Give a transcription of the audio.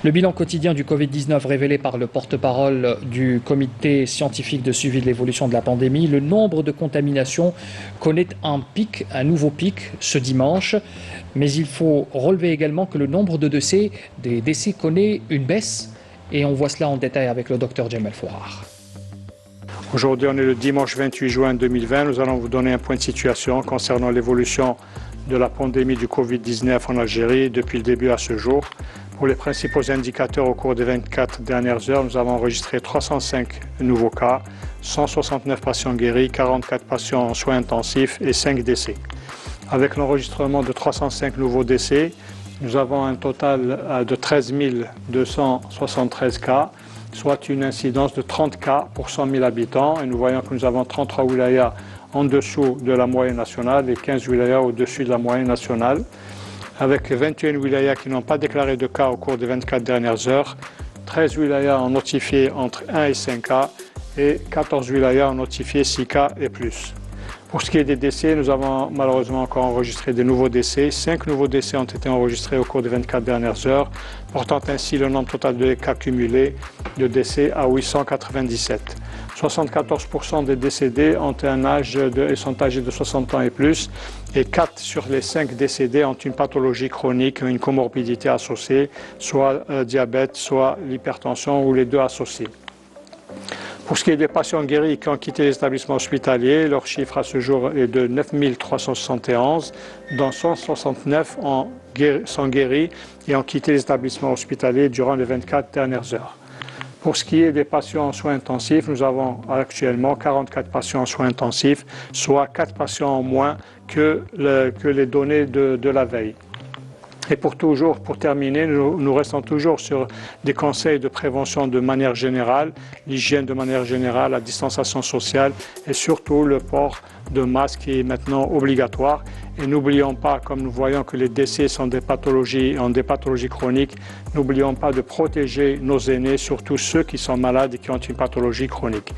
Le bilan quotidien du Covid-19 révélé par le porte-parole du comité scientifique de suivi de l'évolution de la pandémie, le nombre de contaminations connaît un nouveau pic ce dimanche. Mais il faut relever également que le nombre de décès connaît une baisse. Et on voit cela en détail avec le docteur Djamel Fourar. Aujourd'hui, on est le dimanche 28 juin 2020. Nous allons vous donner un point de situation concernant l'évolution de la pandémie du Covid-19 en Algérie depuis le début à ce jour. Pour les principaux indicateurs au cours des 24 dernières heures, nous avons enregistré 305 nouveaux cas, 169 patients guéris, 44 patients en soins intensifs et 5 décès. Avec l'enregistrement de 305 nouveaux décès, nous avons un total de 13 273 cas, soit une incidence de 30 cas pour 100 000 habitants. Et nous voyons que nous avons 33 wilayas en dessous de la moyenne nationale et 15 wilayas au-dessus de la moyenne nationale. Avec 21 wilayas qui n'ont pas déclaré de cas au cours des 24 dernières heures, 13 wilayas ont notifié entre 1 et 5 cas et 14 wilayas ont notifié 6 cas et plus. Pour ce qui est des décès, nous avons malheureusement encore enregistré des nouveaux décès. 5 nouveaux décès ont été enregistrés au cours des 24 dernières heures, portant ainsi le nombre total de cas cumulés de décès à 897. 74% des décédés ont sont âgés de 60 ans et plus, et 4 sur les 5 décédés ont une pathologie chronique, une comorbidité associée, soit diabète, soit l'hypertension ou les deux associés. Pour ce qui est des patients guéris qui ont quitté les établissements hospitaliers, leur chiffre à ce jour est de 9 371, dont 169 sont guéris et ont quitté les établissements hospitaliers durant les 24 dernières heures. Pour ce qui est des patients en soins intensifs, nous avons actuellement 44 patients en soins intensifs, soit 4 patients en moins que les données de la veille. Et pour terminer, nous restons toujours sur des conseils de prévention de manière générale, l'hygiène de manière générale, la distanciation sociale et surtout le port de masque qui est maintenant obligatoire. Et n'oublions pas, comme nous voyons que les décès sont des pathologies chroniques, n'oublions pas de protéger nos aînés, surtout ceux qui sont malades et qui ont une pathologie chronique.